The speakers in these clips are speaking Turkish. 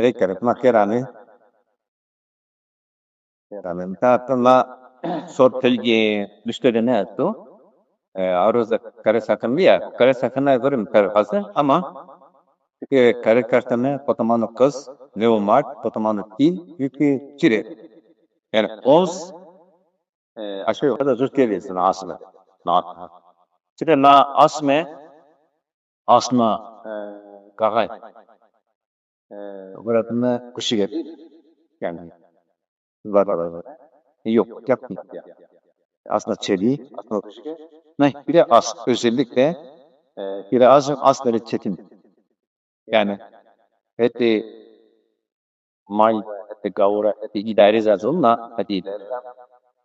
Rekkere makerani kerani tatla sortelgi düşlerine attu. Aruzda kare sakın ya kare sakınlar görüm kare hazır ama kare kartını potamanı kız Leomart potamanı til yükü çire. Yani ons aşağı yukarı Türkiye'desin asme. Na çire na asma gagay. Buratını kışı gel. Yani var. Yok yapmayın. Aslında çeliği, aslında ne? Bir de özellikle biraz böyle çetin. Yani hadi may, hadi gavura, hadi idare zazonla, hadi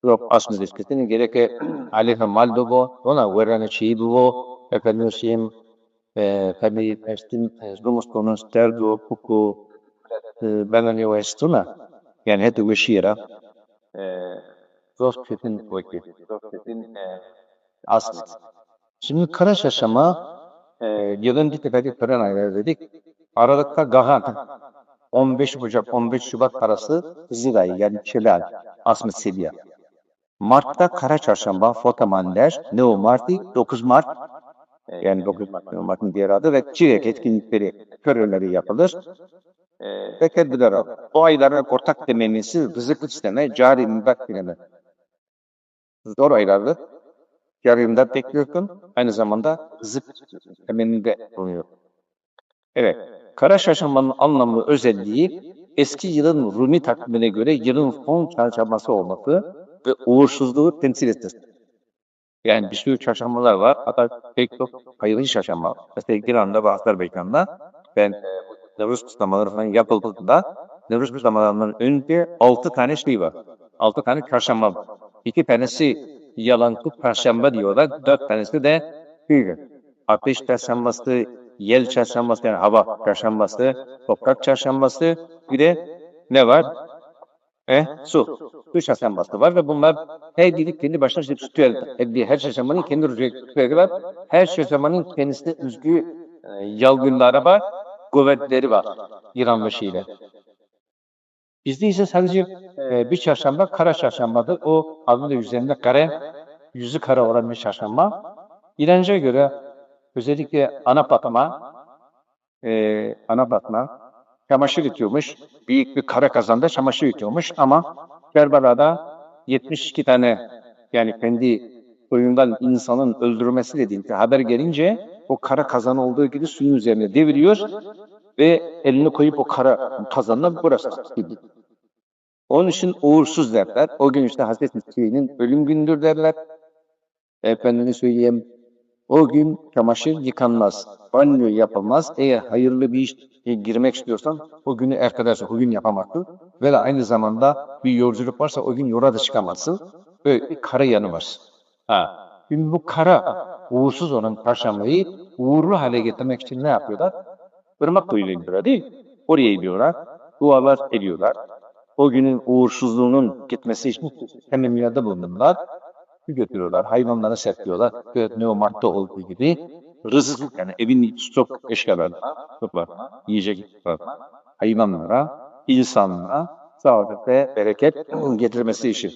yok as müzesketini gerek aleyhe mal dobo, ona verene çiğ dobo, efendim şeyim, tabi estin, rumuz konus terdo, puku, ben hani o estuna, yani hadi veşira, zor çetin koyki, zor çetin as. Şimdi Karaş aşama yılın dikkat tören ayları dedik. Aralıkta Gahan 15 Ocak 15 Şubat arası Zilay yani Çelal Asmet Sediya. Mart'ta Kara Çarşamba Fotomander Neo Marti 9 Mart yani 9 Mart Neo Mart'ın diğer adı ve Çilek etkinlikleri törenleri yapılır. Ve tedbirler alır. Bu ayların ortak temennisi rızık isteme, cari mübak bileme. Zor aylardır. Yarımda bekliyorsun. Aynı zamanda zıp temenninde bulunuyor. Evet. Kara çarşambanın anlamlı özelliği eski yılın Rumi takvimine göre yılın son çarşambası olması ve uğursuzluğu temsil etmesi. Yani bir sürü çarşambalar var. Hatta pek çok hayırlı çarşamba. Mesela İran'da ve Azerbaycan'da ben Nevruz kutlamaları falan yapıldığında Nevruz kutlamalarından önce 6 tane şey var. 6 tane çarşamba var. 2 tanesi yalankı perşembe diyorlar. 4 tanesi de hıyr. Ateş çarşambası, yel çarşambası yani hava çarşambası, toprak çarşambası, bir de ne var? Su. Su çarşambası var ve bunlar her biri kendi başına ritüel. Her çarşambanın kendi ritüeli var. Her çarşambanın kendisine özgü yalgınları var, kuvvetleri var. İran ve Şii'yle. Bizde ise sadece bir çarşamba kara çarşambadır. O adının üzerinde kare, yüzü kara olan bir çarşamba. İranca göre özellikle ana batma çamaşır yıkıyormuş. Büyük bir kara kazanda çamaşır yıkıyormuş ama Kerbala'da 72 tane yani kendi soyundan insanın öldürmesi dediğinde haber gelince o kara kazan olduğu gibi suyun üzerine deviriyor ve elini koyup o kara kazanla burası gibi. Onun için uğursuz derler. O gün işte Hazreti Hüseyin'in ölüm gündür derler. Efendime söyleyeyim. O gün çamaşır yıkanmaz. Banyo yapılmaz. Eğer hayırlı bir iş girmek istiyorsan o günü ertelersin. O gün yapamazsın. Ve aynı zamanda bir yolculuk varsa o gün yola da çıkamazsın. Böyle bir kara yanı var. Şimdi bu kara uğursuz olan perşembeyi uğurlu hale getirmek için ne yapıyorlar? Irmak kuyuyla gidiyorlar değil mi? Oraya gidiyorlar. Dualar ediyorlar. O günün uğursuzluğunun gitmesi için temennilerde bulunurlar. Götürüyorlar, hayvanlara serpiyorlar. Neomart'ta olduğu gibi rızık yani evin stok eşyalarına, stoklar, yiyecek hayvanlara, insanlara sağlık ve bereket getirmesi için.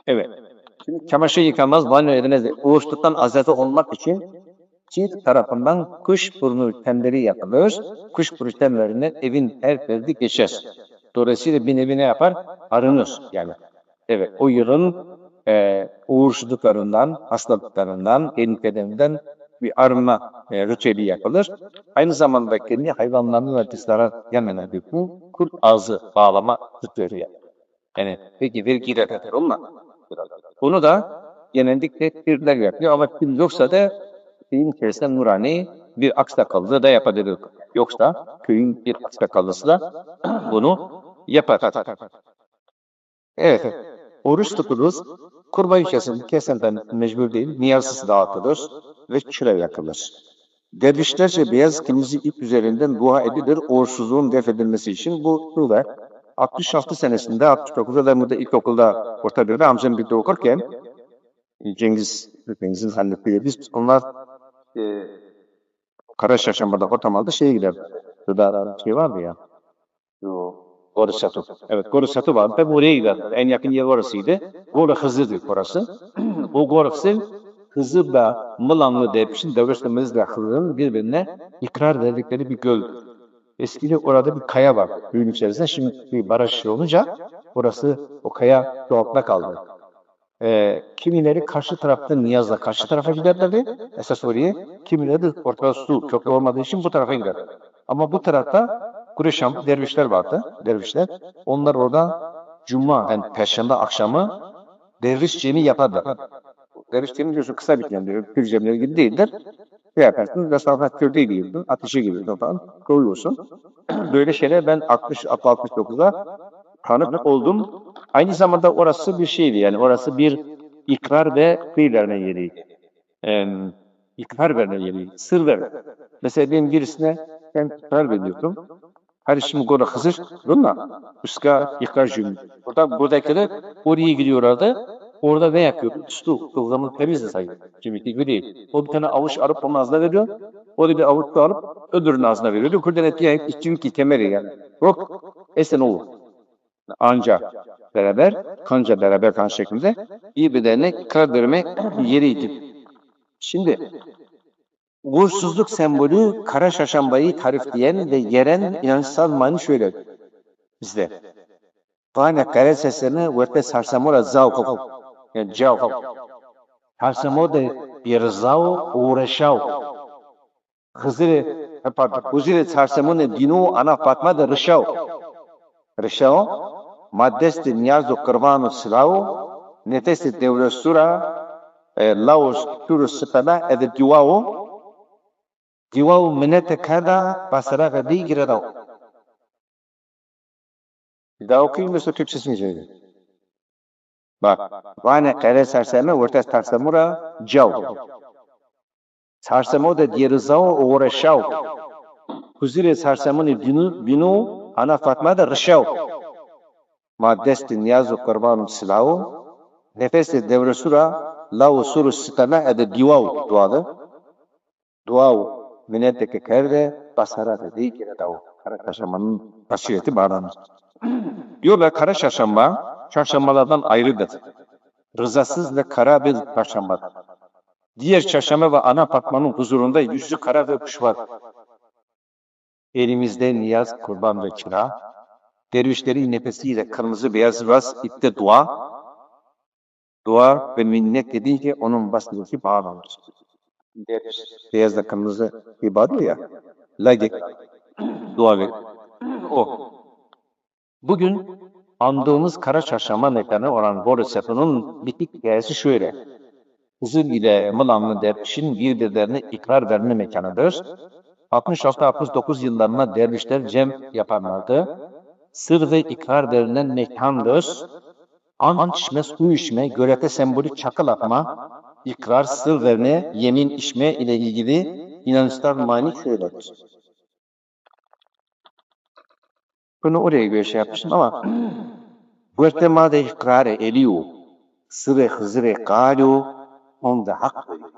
Evet. Şimdi çamaşır yıkanmaz, banyo edilmez. Uğursuzluktan azade olmak için çift tarafından kuşburnu temleri yapılır. Kuşburnu temlerinden evin her ferdi geçer. Dolayısıyla bir nevi ne yapar? Arınır yani. Evet, o yılın uğursuzluklarından, hastalıklarından, tehlikelerinden bir arınma ritüeli yapılır. Aynı zamanda kendi hayvanlarının ve zarar gelmeden bir kurt ağzı bağlama ritüeli yapılır. Yani peki vergi reddeder olma. Bunu da genellikle pirler yapıyor ama pir yoksa da köyün içerisinde nurani bir aksakallı da yapabilir. Yoksa köyün bir aksakallısı da bunu yapar. Evet. Oruç tutulur. Kurban kesenden mecbur değil. Niyazsız dağıtılır ve çıra yakılır. Dervişlerce beyaz kırmızı ip üzerinden dua edilir uğursuzluğun def edilmesi için. Bu şurada 66 senesinde 69'da da burada ilkokulda orta birde amcam birde okurken Cengiz'in hallettiği biz onlar Kara Çarşamba'da Kotamal'da şeye gider. Burada şey vardı ya. Gorosatu. Evet, Gorosatu vardı. Tabi oraya giderler. En yakın yer orasıydı. Gora Hızır'dı orası. O Gora Hızır, Hızır ve Mılanlı Devşin, Devşin'imiz de Hızır'ın birbirine ikrar verdikleri bir göl. Eskide orada bir kaya var köyün içerisinde. Şimdi bir baraj olunca orası, o kaya doğakta kaldı. Kimileri karşı tarafta Niyaz'la karşı tarafa giderlerdi. Esas oraya. Kimileri de ortada su çok olmadığı için bu tarafa gider. Ama bu tarafta Kureşam dervişler vardı. Dervişler. Onlar orada Cuma, yani Perşembe akşamı derviş cemi yaparlar. Derviş cemi diyorsun kısa bir cemi diyor. Pür cemleri gibi değildir. Ne yaparsın? Vesafet kürde giyiyorsun. Ateşe giriyorsun falan. Koyuyorsun. Böyle şeyler ben 60-69'da tanık oldum. Aynı zamanda orası bir şeydi, yani orası bir ikrar ve kıyı verme yeriydi. İkrar verme yeriydi, sır verme. Mesela benim birisine ben ikrar veriyordum. Hadi şimdi burada Hızır, bununla Üska ikrar cümle. Buradakiler oraya gidiyorlardı. Orada ne yapıyor? Su, kılgamın temizle sayıyor. Şimdiki gibi değil. O bir tane avuç alıp onun ağzına veriyor. O da bir avuç da alıp öbürünün ağzına veriyor. Kurdan etkiye çünkü temeri yani. Yok, esen olur. Anca beraber, kanca beraber kan şeklinde birbirlerine ikrar vermek yeriydi. Şimdi uğursuzluk sembolü kara şaşambayı tarifleyen ve yeren inançsal mani şöyle bizde. Bana kare seslerini ve sarsamora zavk, yani zavk. Sarsamora bir zav uğraşav. Hızır sarsamona dinu ana Fatma da rışav. Rışav maddest niyaz o kırvanu silav nefes devresura laos turus sıkada ede Diwau minete kada basara gadi giradav. Bir daha okuyayım yoksa Türkçesini söyleyeyim. Bak. Vane kare serseme ortas tarsamura cav. Sarsamo da dierizao uğraşav. Huzire sarsamını binu ana Fatma da rışav. Maddesti niyazu kurbanum silahu. Nefesi devresura lau suru sitana ede diwau duadı. Duavu minete kerde basara gadi giradav. Kara taşamanın basireti bağlanır. Diyorlar kara çarşamba, çarşambalardan ayrıdır. Rızasız ve kara bir çarşambadır. Diğer çarşamba ve ana Fatma'nın huzurunda yüzü kara ve kuş var. Elimizde niyaz, kurban ve kira, dervişlerin nefesiyle kırmızı beyaz ras ipte dua ve minnet dediği ki onun basındaki bağlanır. Derviş, beyazla kırmızı ibadet ya, lagek, dua ve o. Bugün andığımız kara çarşamba mekanı olan Borisep'in bitik hikayesi şöyle. Hızır ile Mılanlı dervişin birbirlerine ikrar verme mekanıdır. 66-69 yıllarında dervişler cem yaparlardı. Sır ve ikrar verilen mekandır. Ant içme, su içme, görete sembolü çakıl atma, ikrar, sır verme, yemin içme ile ilgili inançlar mani şöyledir. Bunu oraya göre şey yapmışım ama Guatemala ikrare eliyor. Sıre hızre kalu onda hak veriyor.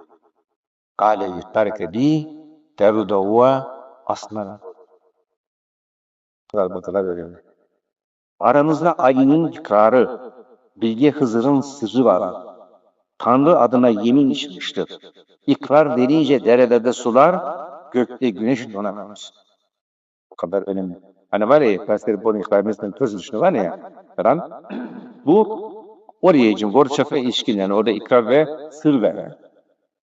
Kaleyi terk edi, terudavuğa asmara. Kadar veriyor. Aranızda ayının ikrarı, bilge Hızır'ın sırrı var. Tanrı adına yemin içmiştir. İkrar verince derelerde sular, gökte güneş donamaz. Bu kadar önemli. Hani var ya, Pastor Bonnie Klaymen'in söz düşünü var ya, falan. Bu oraya için, Gorçak'a ilişkin yani orada ikrar ve sır ver.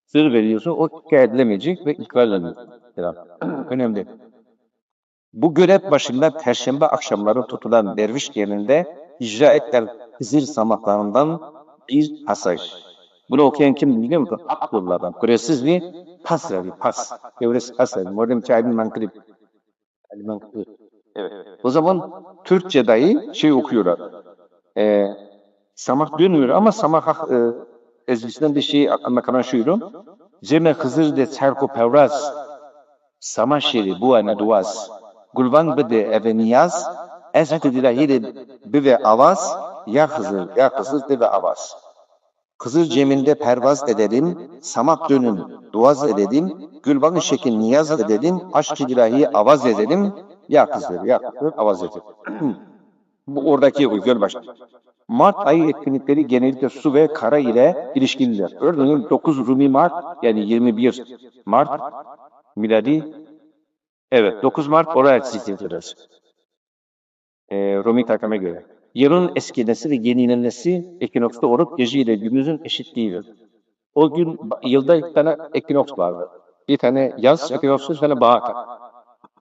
Sır veriyorsun, o hikaye edilemeyecek ve ikrar edilemeyecek. Önemli. Bu görev başında Perşembe akşamları tutulan derviş yerinde icra ettiler Hızır samaklarından bir pasaj. Bunu okuyan kim biliyor musun? Abdullah'dan. Kuresiz bir pas verdi, pas. Devresi pas verdi. Modern çaybin mankrib. Evet. O zaman Türkçe dahi şey okuyorlar. Samak dönmüyor ama samak ezgisinden bir şey aklına kalan şuydu. Ceme Hızır de Serko Pevraz Sama şeri bu ana duaz. Gulvan bide eve niyaz. Ezheti dilahiri bive avaz. Ya Hızır de ve avaz. Hızır ceminde pervaz edelim. Samak dönün duaz edelim. Gülvan şekin niyaz edelim. Aşk-ı ilahi avaz edelim. ya kızları, ya kızları avaz eder. Bu oradaki o gölbaşı. Mart ayı etkinlikleri genellikle su ve kara ile ilişkilidir. Örneğin 9 Rumi Mart yani 21 Mart miladi, evet 9 Mart oral sistemidir. Rumi takvime göre. Yılın eskimesi ve yenilenmesi ekinoksta olup gece ile gündüzün eşitliğidir. O gün yılda iki tane ekinoks vardır. Bir tane yaz ekinoksu, bir tane bahar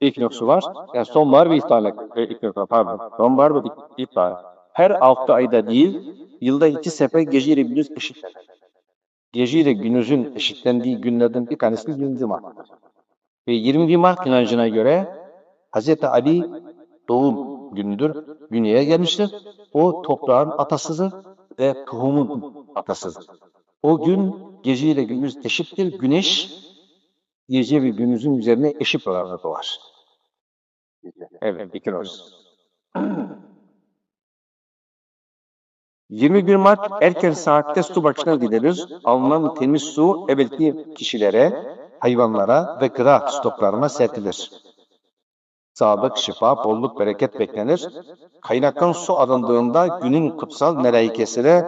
ekinoksu var. Yani sonbahar ve ilkbahar ekinoksu var. Pardon. Sonbahar ve ilkbahar. Her 6 ayda değil, yılda 2 sefer gece ile gündüz eşitlenir. Gece ile gündüzün eşitlendiği günlerden bir tanesi 20 Mart'tır. Ve 20 Mart inancına göre Hz. Ali doğum günüdür. Dünyaya gelmiştir. O toprağın atasıdır ve tohumun atasıdır. O gün gece ile gündüz eşittir. Güneş gece ve gündüzün üzerine eşit oranda doğar. Evet, ikinoz. 21 Mart erken saatte su başına gidilir. Alınan temiz su evvelki kişilere, hayvanlara ve gıda stoklarına serpilir. Sağlık, şifa, bolluk, bereket beklenir. Kaynaktan su alındığında günün kutsal melaikesine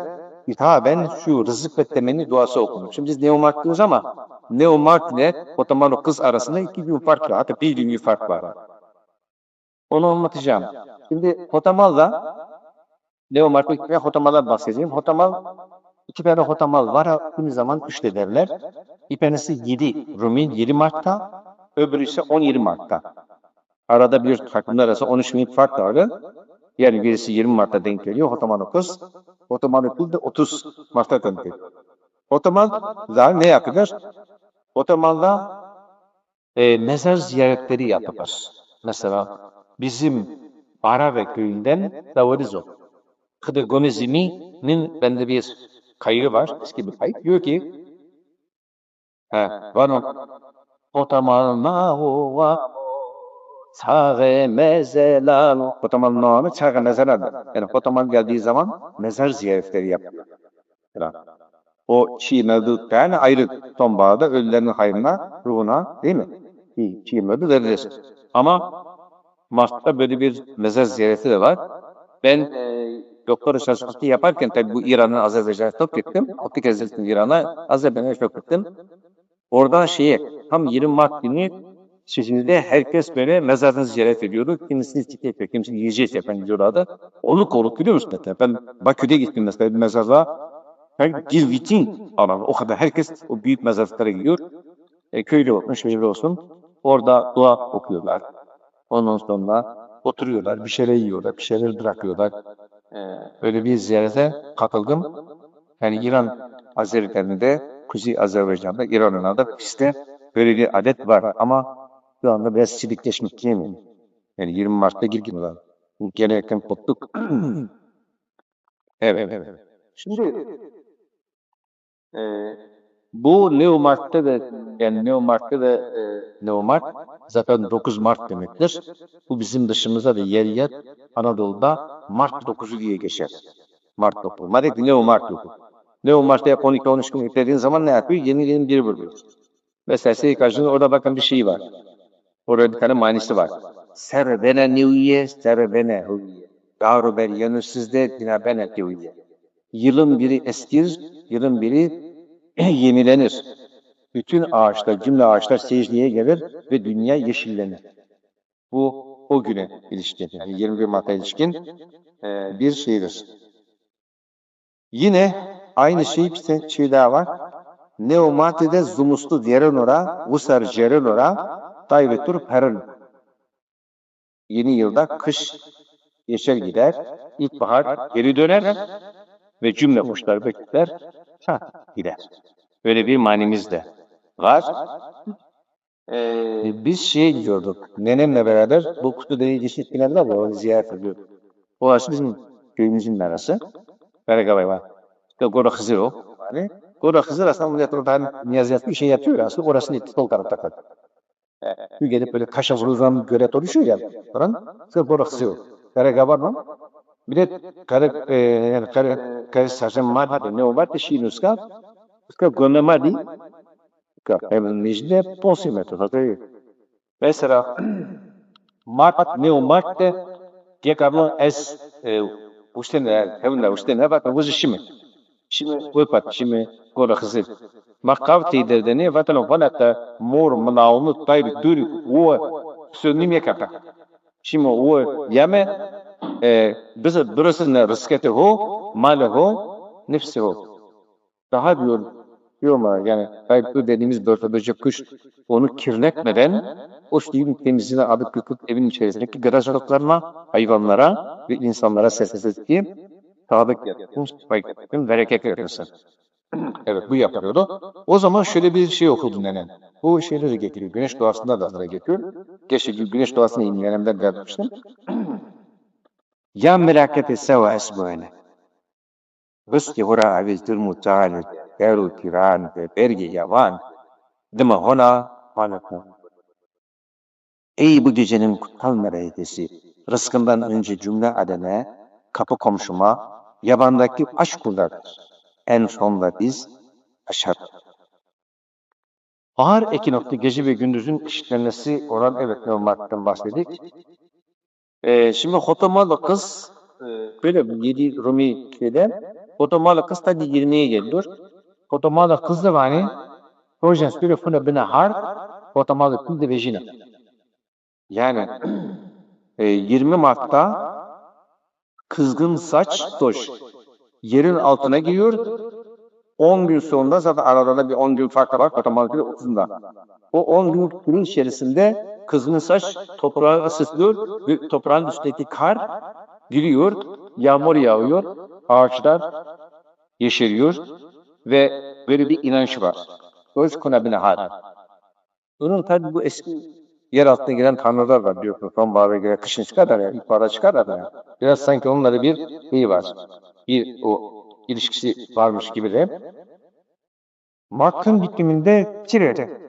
hitaben şu rızık ve temenni duası okunur. Şimdi biz Neomart diyoruz ama Neomart ile Otoman kız arasında 2 gün fark var. Hatta 1 gün fark var. Onu anlatacağım. Şimdi Hotamal'la Neomart ve Hotamal'dan bahsedeceğim. Hotamal, 2 tane Hotamal var. Aynı zaman 3 de derler. Bir tanesi 7 Rumi 7 Mart'ta, öbürü ise 17 Mart'ta. Arada bir takımlar arası 13 bin fark vardı. Yani birisi 20 Mart'ta denk geliyor. Hotaman 9. Hotaman 9 da 30 Mart'ta denk geliyor. Otomanlar ne yapılır? Otomanlar mezar ziyaretleri yapılır. Mesela bizim Arave köyünden Davorizo. Kıdı Gomezimi'nin bende bir kayığı var. Eski bir kayık. Diyor ki var o. Otomanlar Çağı mezelan. Hotaman namı çağı mezelan. Yani Hotaman geldiği zaman mezar ziyaretleri yapıyor. O çiğnedikten ayrı sonbaharda ölülerin hayrına, ruhuna değil mi? Çiğnedi verilir. Ama Mart'ta böyle bir mezar ziyareti de var. Ben doktora çalışması yaparken tabii bu İran'ın Azerbaycan'a çok gittim. 6 kez gittim İran'a. Azerbaycan'a çok gittim. Oradan tam 20 Mart günü Çeşme'de herkes böyle mezarını ziyaret ediyordu. Kimisini çiçek yapıyor, kimisini yiyecek yapan diyorlardı. Oluk biliyor musun? Ben Bakü'de gittim mesela bir mezarlığa. Bir vitin alanı. O kadar herkes o büyük mezarlıklara gidiyor. Köylü olsun, şehirli olsun. Orada dua okuyorlar. Ondan sonra oturuyorlar, bir şeyler yiyorlar, bir şeyler bırakıyorlar. Öyle bir ziyarete katıldım. Yani İran Azerilerinde, Kuzey Azerbaycan'da, İran'ın da bizde böyle bir adet var. Ama şu anda biraz silikleşmiş değil mi? Yani 20 Mart'ta girmiyorlar. Bu gelenekten koptuk. Evet. Şimdi bu Neomart zaten 9 Mart demektir. Bu bizim dışımızda da yer Anadolu'da Mart 9'u diye geçer. Mart 9. Neomart 9. Neomart'ta 12-13 gün yüklediğin zaman ne yapıyor? Yeni bir vuruyor. Mesela senin karşında orada bakın bir şey var. Orada bir tane manisi var. Servene neviye, servene huviye. Davru ber yanırsızde dinabene neviye. Yılın biri eskir, yılın biri yenilenir. Bütün ağaçlar, cümle ağaçlar secdeye gelir ve dünya yeşillenir. Bu o güne ilişkin, yani 21 Mart'a ilişkin bir şeydir. Yine aynı şey daha var. Neomatide zumustu dierenora, vusar cerenora, dayvetur peril. Yeni yılda kış geçer gider, ilkbahar geri döner ve cümle kuşlar bekler, gider. Böyle bir manimiz de var. Biz diyorduk, nenemle beraber bu kutu deniz yeşil finalde var, onu ziyaret ediyorduk. Orası bizim köyümüzün arası. Bergabay var. İşte Gora Hızır o. Yani Gora Hızır aslında millet oradan niyaziyat bir şey yapıyor aslında. Orasını etti sol tarafta kalıyor. Çünkü gelip böyle kaşa vurulan gölet oluşuyor ya. Falan. İşte Gora Hızır o. Bergabay var. Bir de kare saçın madde ne o var da şey nuska. Nuska gönle madde. Hemen mecde ponsimetre. Mesela Mart neo Mart de diye kablo es usten hevna usten hava vuzu şimdi öpat şimdi gora hızı makavti derdeni vatano vanata mor manaunu tayri duri o sönim yakata şimdi o yeme biz burasını riskete ho male ho nefsi ho daha diyor mu yani kayıplı dediğimiz börteböcek kuş onu kirletmeden o suyun temizliğine adık yıkıp evin içerisindeki garajlıklarına, hayvanlara ve insanlara ses ettiği sadık yaptın, spike bereket yapıyorsun. Evet bu yapıyordu. O zaman şöyle bir şey okudum nenen. Bu şeyleri getiriyor. Güneş doğasında da getiriyor. Geçti güneş doğasını inleyenemden vermiştim. Ya melakete seva esbuene. Bıski hura avizdir mutane. Peru, Tiran, Berge, Yavan. Dima hona malaka. Ey bu gecenin kutsal meleğesi. Rızkından önce cümle ademe, kapı komşuma, yabandaki aşk kullar. En sonda biz aşar. Bahar ekinoktu gece ve gündüzün eşitlenmesi olan evet Mart'tan bahsettik. Şimdi Hotomalı kız böyle 7 Rumi şeyde Hotomalı kız tabi 20'ye geliyor. Hotomalı kız da hani Rojan süre funa bina har Hotomalı kız da vejina. Yani 20 Mart'ta kızgın saç toş yerin altına giriyor. 10 gün sonra zaten aralarında bir 10 gün fark var Hotomalı 30'unda. O 10 gün günün içerisinde kızgın saç toprağa ısıtılıyor ve toprağın üstteki kar giriyor, yağmur yağıyor, ağaçlar yeşeriyor ve böyle bir inanç var. Öz kunabine hal. Bunun tabi bu eski yer altına giren tanrılar var diyor. Sonbahara göre kışın çıkar da ya, ilkbahara çıkar da ya. Biraz sanki onlara bir şey var. Bir o ilişkisi varmış gibi de. Mart'ın bitiminde Tire'de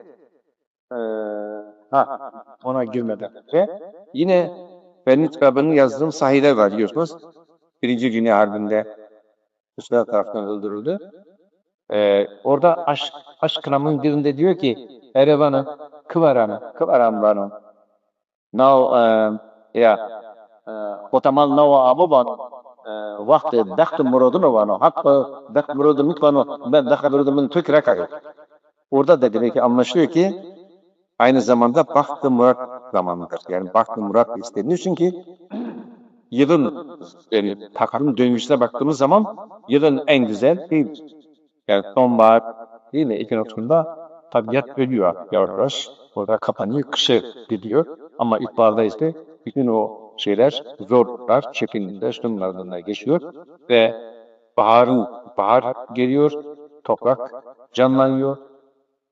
ona girmeden ve yine benim kitabının yazdığım sahiler var biliyorsunuz. Birinci Dünya Harbi'nde Ruslar tarafından öldürüldü. Orada aşk kınamın birinde diyor ki Erevan'ı, Kıvaran bana. Now, Kotamal Nava Abuban, vakti dakhtı muradını vano, hakkı dakhtı muradını vano, ben dakhtı muradını tükre kayıyor. Orada da demek ki anlaşılıyor ki aynı zamanda Bahtı Murat zamanıdır. Yani Bahtı Murat isteniyor çünkü yılın yani takvim döngüsüne baktığımız zaman yılın en güzel değil. Yani sonbahar değil mi? Ekinoksunda tabiat ölüyor yavaş yavaş. Orada kapanıyor, kışı gidiyor. Ama ilkbaharda ise bütün o şeyler, zorluklar, çekinler, şunlardan geçiyor. Ve bahar geliyor, toprak canlanıyor,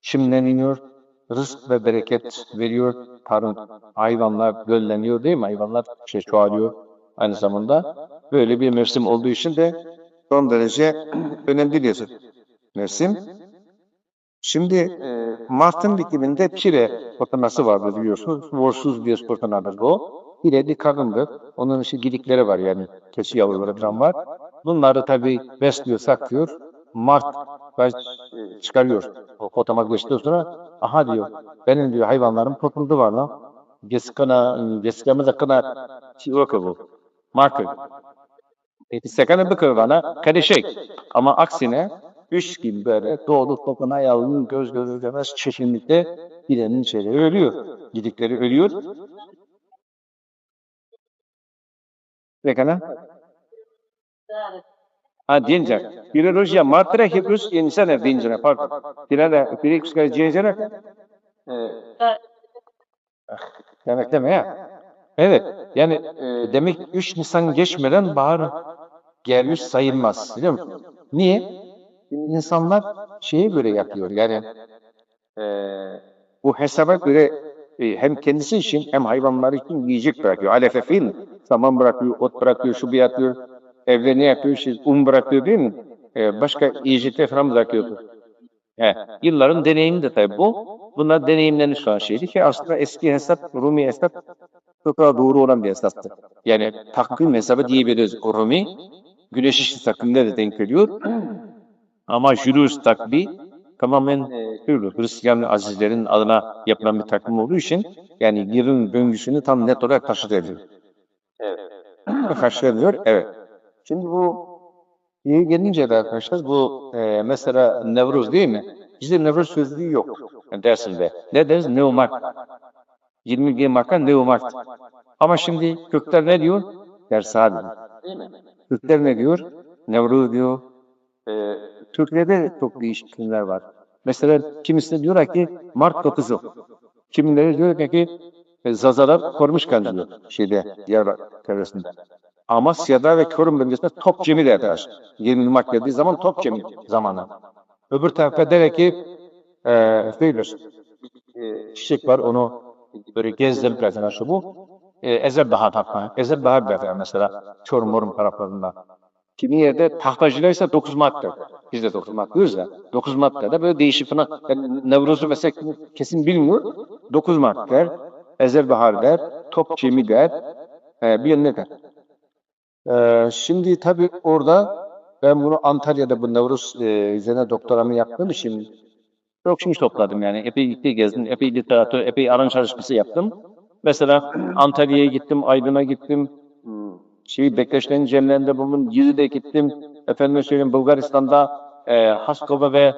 çimleniyor, rızk ve bereket veriyor. Tarım, hayvanlar gölleniyor değil mi? Hayvanlar çoğalıyor aynı zamanda. Böyle bir mevsim olduğu için de son derece önemli bir mevsim. Şimdi Mart'ın bitiminde Pire fırtınası vardır biliyorsunuz. Uğursuz bir fırtınadır bu. Pire bir kadındır. Onun işte gidikleri var yani. Keçi yavruları falan var. Bunları tabii besliyor, saklıyor. Mart çıkarıyor. O fırtına geçtikten sonra aha diyor. Benim diyor hayvanlarım kurtuldu var lan. Geskana kına şey yok bu. Mart'ı. Sekana bakıyor bana. Karışık. Ama aksine üç gibi böyle doğdu topuna yavrum göz göze demez çeşinlikte gidenin şeyleri ölüyor. Gidikleri ölüyor. Sekana? Ha deyince. Filolojiya martıra Hebrews insana deyince pardon. Filada Filips'ka deyince demek deme ya. Evet. Yani demek 3 Nisan geçmeden bahar gelmiş sayılmaz. Biliyor musun? Niye? İnsanlar şeye göre yapıyor. Yani bu hesaba göre hem kendisi için hem hayvanlar için yiyecek bırakıyor. Alefefil, saman bırakıyor, ot bırakıyor, şu bir yapıyor, evde ne yapıyor, un bırakıyor değil mi? Başka yiyecekler falan bırakıyor. Yılların deneyimi de tabii bu. Bunlar deneyimlenmiş şu an şeydi ki aslında eski hesap, Rumi hesap çok daha doğru olan bir hesaptı. Yani takvim hesabı diyebiliriz. O Rumi, güneş ışığı takvimine de denk geliyor. Ama Julius takvi tamamen Hristiyan azizlerin adına yapılan bir takvim olduğu için yani yılın döngüsünü tam net olarak taşıtıyor. Evet. Karşılanıyor. Evet. Şimdi bu iyi gelince de arkadaşlar bu mesela Nevruz değil mi? Bizde Nevruz sözlüğü yok dersinde. Ne deriz? Neumart. 20 Mart'ta Neumart. Ama şimdi Kürtler ne diyor? Dersal. Değil mi? Kürtler ne diyor? Nevruz diyor. Türklerde çok değişiklikler var. Mesela kimisi diyorlar ki Mart 9'u. Kimileri diyor ki Zazalar korumuş diyor Diyarbakır çevresinde. Amasya'da ve Çorum bölgesinde top cemi derler. 20 Mart geldiği zaman top cemi zamanı. Öbür tarafta der ki çiçek var onu böyle gezdim biraz şu bu. Ezerbahar hatta. Ezerbahar derler mesela Çorum Morum taraflarında. Kimi yerde tahtacılar ise 9 Mart'tır. Biz de 9 Mart diyoruz ya. 9 Mart'ta da böyle değişik falan. Yani Nevruz'u mesela kesin bilmiyor. 9 Mart der. Ezelbahar der. Top cemi der. Bir yanına der. Şimdi tabii orada ben bunu Antalya'da bu Nevruz üzerine doktoramı yaptığım için çok şey topladım yani. Epey gezdim, epey literatür, epey aran çalışması yaptım. Mesela Antalya'ya gittim, Aydın'a gittim. Bektaşların cemlerinde bulundum. Gizi'de gittim. Efendime söyleyeyim Bulgaristan'da Haskova ve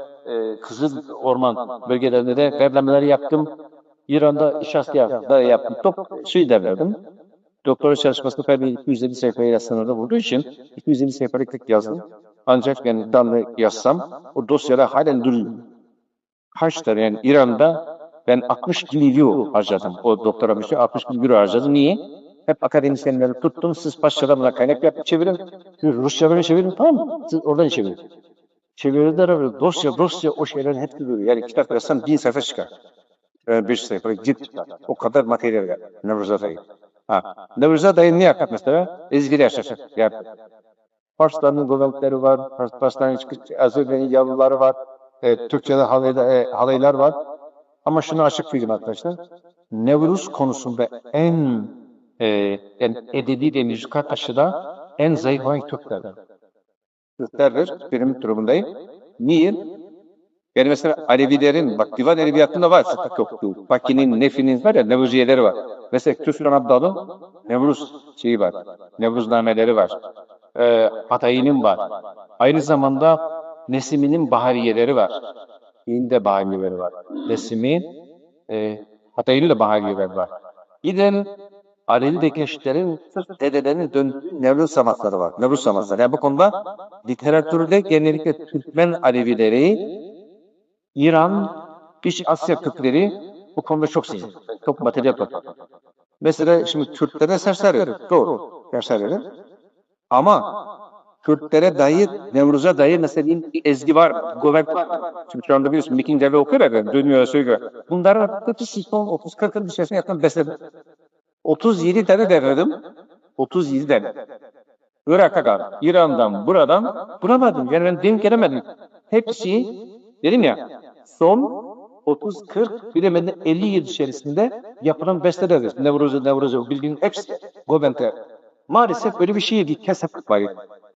Kızıl Orman bölgelerinde de derlemeler yaptım. İran'da İşastya'da yaptım. Çok şey derlerdim. Doktora çalışmasını tabii 250 sayfayla sınırlı olduğu için 250 sayfalık tek yazdım. Ancak yani damla yazsam o dosyada halen duruyor. Kaçtır yani İran'da ben 60 bin euro harcadım. O doktora bir şey 60 bin euro harcadım. Niye? Hep akademisyenleri tuttum. Siz başkalarına kaynak yapıp çevirin. Rusça böyle çevirin tamam mı? Siz oradan çevirin. Çevirdiler abi. Dosya o şeylerin hepsi duruyor. Yani kitap yazsan 1000 sayfa çıkar. 5 sayfa cilt çıkar. O kadar materyal var. Nevruz'a dayı. Nevruz'a dayı ne yapar mesela? Ezgili yaşasın. Farsların governmentleri var. Farsların Azerbaycan yavruları var. Türkçe'de halaylar var. Ama şunu açık söyleyeyim arkadaşlar. Nevruz konusunda yani edebi ve müzikal açıda en zayıf olan Türklerdir. Türklerdir. Benim durumundayım. Niye? Yani mesela Alevilerin, bak divan edebiyatında var sıkıntı yoktu. Baki'nin, Nefi'nin var ya Nevruziyeleri var. Mesela Küsran Abdal'ın Nevruz şeyi var. Nevruznameleri var. Hatay'ın var. Aynı zamanda Nesimi'nin bahariyeleri var. Hinde bahariyeleri var. Nesimi, Hatay'ın da bahariyeleri var. Giden Alevi'deki eşitlerin dedelerinin döndüğü Nevruz samatları var. Nevruz samatları. Yani bu konuda literatürde genellikle Türkmen Alevileri, İran, İç Asya Türkleri bu konuda çok zengin. Çok materyal var. Mesela şimdi Kürtlere dersler verir. Doğru. Dersler verir. Ama Kürtlere dair, Nevruz'a dair mesela bir ezgi var, govek var. Şimdi şu anda biliyorsun Mikingler'de okuyor ya, dönüyor söylüyor. Bunların 30-40 yıl içerisinde yaptığım besledim. 37 tane denedim. 37 tane. Irak'a kadar, İran'dan, buradan bulamadım. Yani ben denk gelemedim. Hepsi, dedim ya, son 30-40, bilemedin 50 yıl içerisinde yapılan bestelerdir. Nevruz'u bildiğin hepsi Gobent'e. Maalesef böyle bir şey değil. Kesap var.